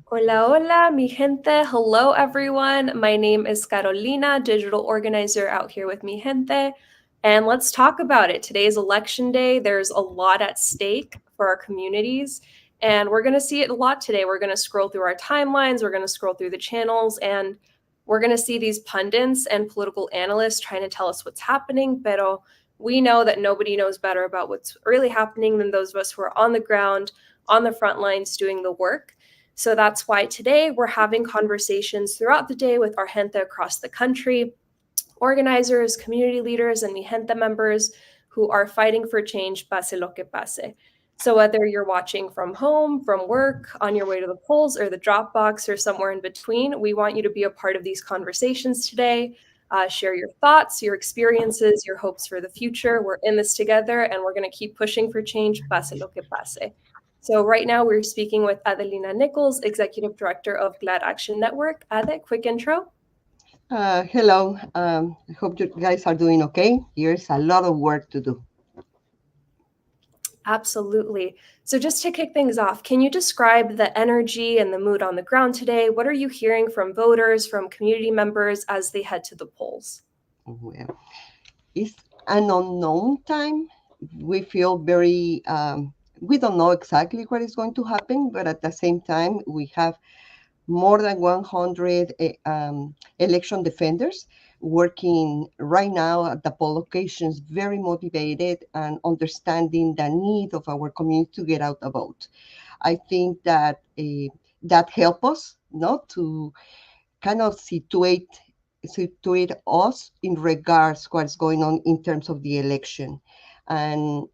Hola, hola, mi gente. Hello, everyone. My name is Carolina, digital organizer out here with Mi Gente. And let's talk about it. Today is election day. There's a lot at stake for our communities. And we're going to see it a lot today. We're going to scroll through our timelines, we're going to scroll through the channels, and we're going to see these pundits and political analysts trying to tell us what's happening. Pero we know that nobody knows better about what's really happening than those of us who are on the ground, on the front lines, doing the work. So that's why today we're having conversations throughout the day with our gente across the country, organizers, community leaders, and Mi Gente members who are fighting for change, pase lo que pase. So whether you're watching from home, from work, on your way to the polls, or the drop box, or somewhere in between, we want you to be a part of these conversations today. Share your thoughts, your experiences, your hopes for the future. We're in this together, and we're going to keep pushing for change, pase lo que pase. So right now we're speaking with Adelina Nichols, Executive Director of GLAD Action Network. Ade, quick intro. Hello. I hope you guys are doing okay. Here's a lot of work to do. Absolutely. So just to kick things off, can you describe the energy and the mood on the ground today? What are you hearing from voters, from community members as they head to the polls? Well, it's an unknown time. We feel we don't know exactly what is going to happen, but at the same time, we have more than 100 election defenders working right now at the poll locations, very motivated and understanding the need of our community to get out the vote. I think that that help us not to kind of situate us in regards what's going on in terms of the election. And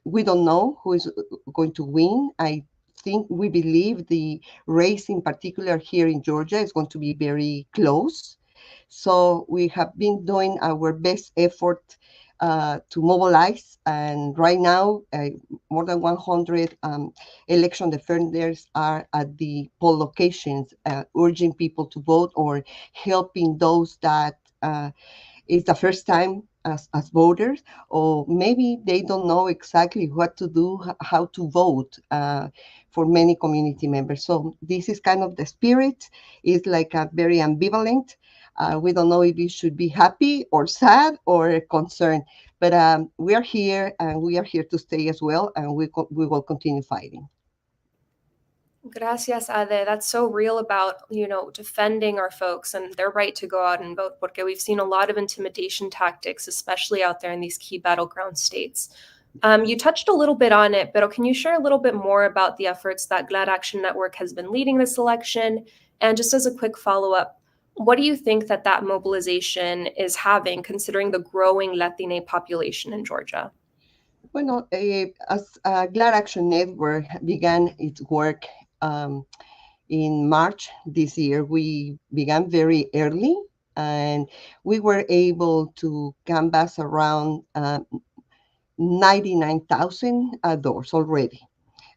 we don't know who is going to win. I think we believe the race in particular here in Georgia is going to be very close. So we have been doing our best effort to mobilize, and right now more than 100 election defenders are at the poll locations, urging people to vote or helping those that it's the first time as voters, or maybe they don't know exactly what to do, how to vote for many community members. So this is kind of the spirit. It's like a very ambivalent. We don't know if we should be happy or sad or concerned, but we are here and we are here to stay as well, and we will continue fighting. Gracias, Ade. That's so real about, defending our folks and their right to go out and vote, porque we've seen a lot of intimidation tactics, especially out there in these key battleground states. You touched a little bit on it, but can you share a little bit more about the efforts that GLAD Action Network has been leading this election? And just as a quick follow-up, what do you think that mobilization is having, considering the growing Latina population in Georgia? Well, as Glad Action Network began its work in March this year, we began very early, and we were able to canvass around 99,000 doors already.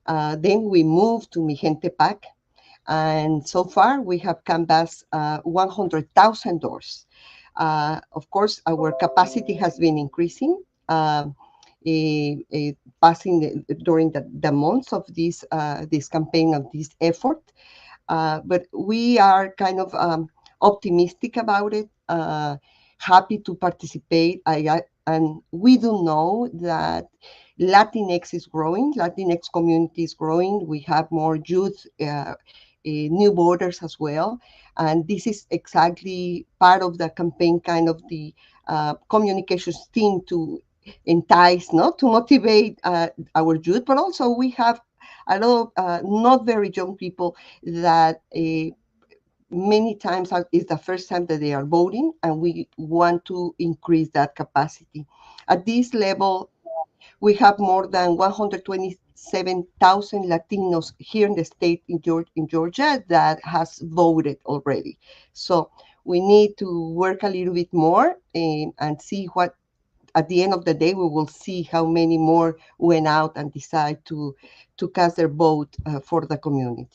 Then we moved to Mijente Pack, and so far we have canvassed 100,000 doors. Of course, our capacity has been increasing. Passing during the months of this campaign, of this effort, but we are kind of optimistic about it, happy to participate. And we do know that Latinx is growing, Latinx community is growing. We have more youth, new voters as well. And this is exactly part of the campaign, kind of the communications team to entice, not to motivate our youth, but also we have a lot of not very young people that many times is the first time that they are voting, and we want to increase that capacity. At this level, we have more than 127,000 Latinos here in the state in Georgia that has voted already. So we need to work a little bit more and see what at the end of the day, we will see how many more went out and decide to cast their vote for the community.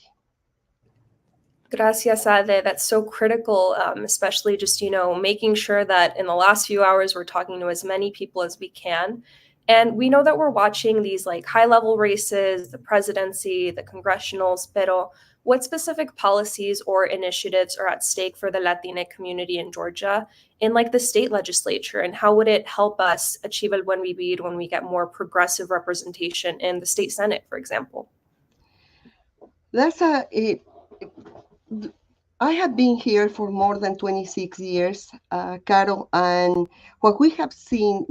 Gracias, Ade. That's so critical, especially just, making sure that in the last few hours we're talking to as many people as we can. And we know that we're watching these like high level races, the presidency, the congressionals, pero what specific policies or initiatives are at stake for the Latina community in Georgia in like the state legislature? And how would it help us achieve el buen vivir when we get more progressive representation in the state Senate, for example? That's I have been here for more than 26 years, Carol, and what we have seen,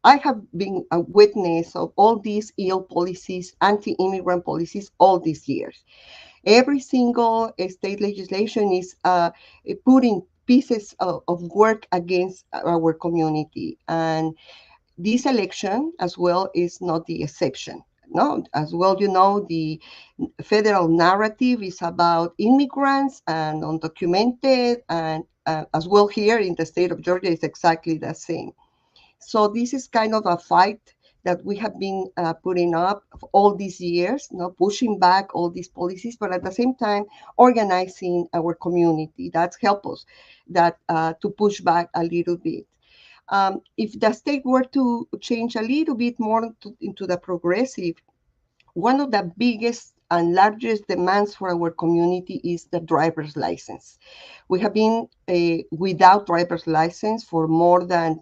I have been a witness of all these ill policies, anti-immigrant policies, all these years. Every single state legislation is putting pieces of work against our community, and this election as well is not the exception. No, as well, the federal narrative is about immigrants and undocumented, and as well here in the state of Georgia is exactly the same. So this is kind of a fight that we have been putting up all these years, pushing back all these policies, but at the same time organizing our community. That's helped us to push back a little bit. If the state were to change a little bit more into the progressive, one of the biggest and largest demands for our community is the driver's license. We have been without driver's license for more than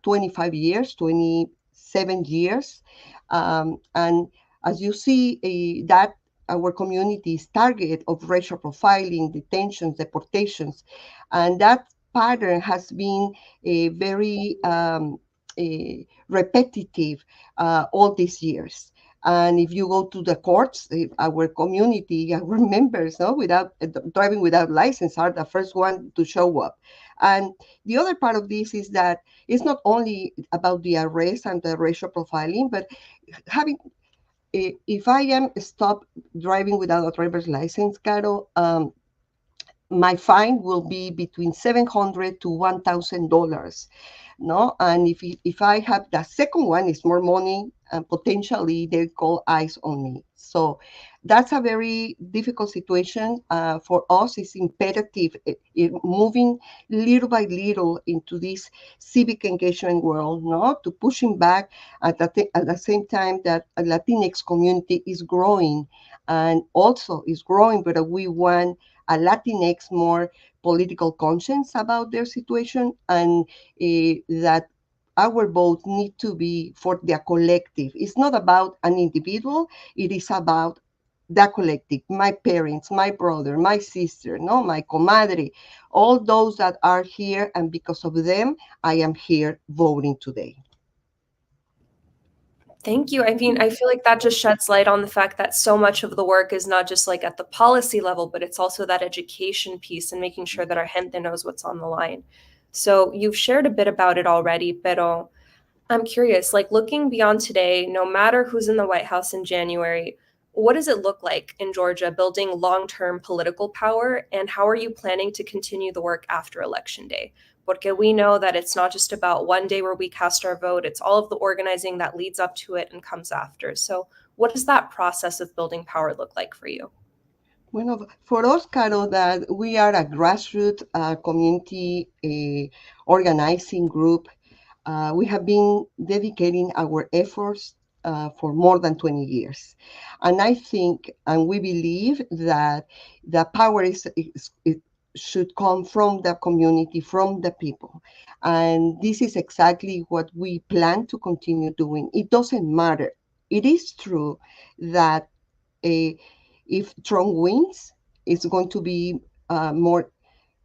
25 years, 27 years. And as you see, that our community is target of racial profiling, detentions, deportations, and that pattern has been a very repetitive all these years. And if you go to the courts, our community, our members, without driving without license, are the first one to show up. And the other part of this is that it's not only about the arrest and the racial profiling, but having, if I am stopped driving without a driver's license, Caro, my fine will be between $700 to $1,000. No, and if I have the second one, it's more money, and potentially they call eyes on me. So that's a very difficult situation for us. It's imperative moving little by little into this civic engagement world, no, to pushing back at the same time that a Latinx community is growing, and also is growing, but we want a Latinx more political conscience about their situation, and that our vote need to be for the collective. It's not about an individual, it is about the collective, my parents, my brother, my sister, no, my comadre, all those that are here, and because of them, I am here voting today. Thank you. I mean, I feel like that just sheds light on the fact that so much of the work is not just like at the policy level, but it's also that education piece and making sure that our gente knows what's on the line. So you've shared a bit about it already, pero I'm curious, like looking beyond today, no matter who's in the White House in January, what does it look like in Georgia building long-term political power, and how are you planning to continue the work after Election Day? Porque we know that it's not just about one day where we cast our vote, it's all of the organizing that leads up to it and comes after. So what does that process of building power look like for you? Bueno, for us, Caro, that we are a grassroots community organizing group. We have been dedicating our efforts for more than 20 years. And I think, and we believe that the power it should come from the community, from the people. And this is exactly what we plan to continue doing. It doesn't matter. It is true that if Trump wins, it's going to be more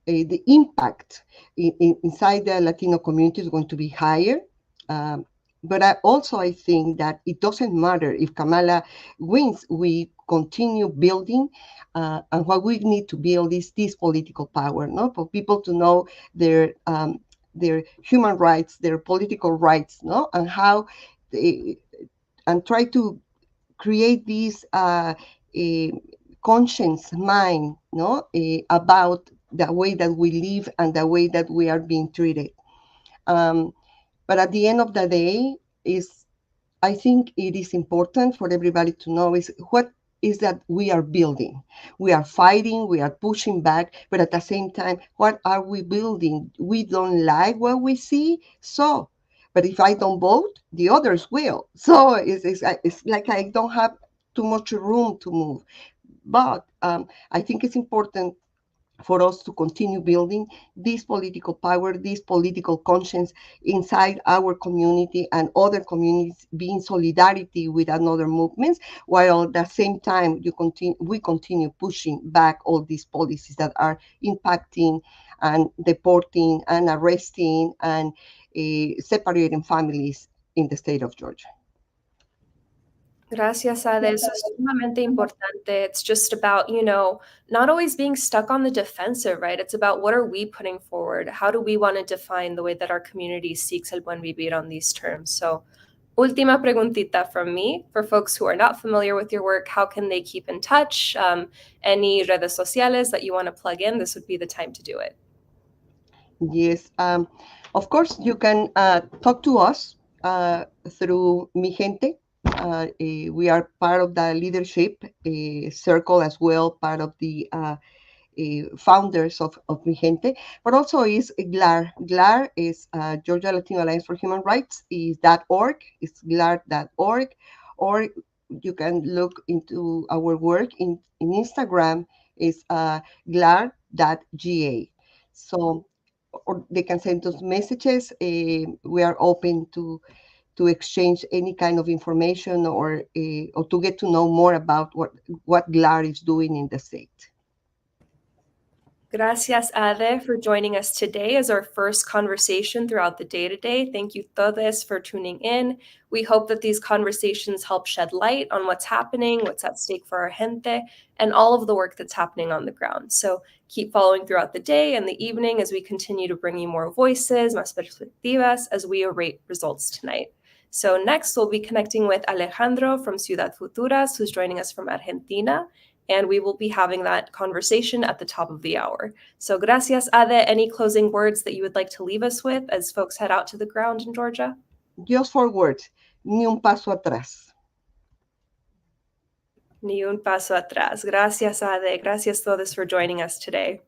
the impact inside the Latino community is going to be higher. Um, but I think that it doesn't matter if Kamala wins. We continue building, and what we need to build is this political power, no, for people to know their human rights, their political rights, no, and how they, and try to create this a conscience mind, no, about the way that we live and the way that we are being treated. Um, but at the end of the day, is I think it is important for everybody to know is what is that we are building. We are fighting, we are pushing back, but at the same time, what are we building? We don't like what we see, so But if I don't vote, the others will. So it's like I don't have too much room to move. But I think it's important for us to continue building this political power, this political conscience inside our community and other communities, being solidarity with another movements, while at the same time we continue pushing back all these policies that are impacting and deporting and arresting and separating families in the state of Georgia. Gracias, Ade. Eso es sumamente importante. It's just about, not always being stuck on the defensive, right? It's about what are we putting forward? How do we want to define the way that our community seeks el buen vivir on these terms? So, última preguntita from me. For folks who are not familiar with your work, how can they keep in touch? Any redes sociales that you want to plug in, this would be the time to do it. Yes, of course, you can talk to us through Mijente. We are part of the leadership circle as well, part of the founders of Mijente, but also is GLAR. GLAR is Georgia Latino Alliance for Human Rights, is .org, it's glar.org, or you can look into our work in Instagram, is glar.ga. So, or they can send us messages. We are open to exchange any kind of information or to get to know more about what GLAR is doing in the state. Gracias, Ade, for joining us today as our first conversation throughout the day today. Thank you, todos, for tuning in. We hope that these conversations help shed light on what's happening, what's at stake for our gente, and all of the work that's happening on the ground. So keep following throughout the day and the evening as we continue to bring you more voices, más perspectivas, as we await results tonight. So next, we'll be connecting with Alejandro from Ciudad Futuras, who's joining us from Argentina. And we will be having that conversation at the top of the hour. So gracias, Ade. Any closing words that you would like to leave us with as folks head out to the ground in Georgia? Just 4 words, ni un paso atrás. Ni un paso atrás. Gracias, Ade. Gracias todos for joining us today.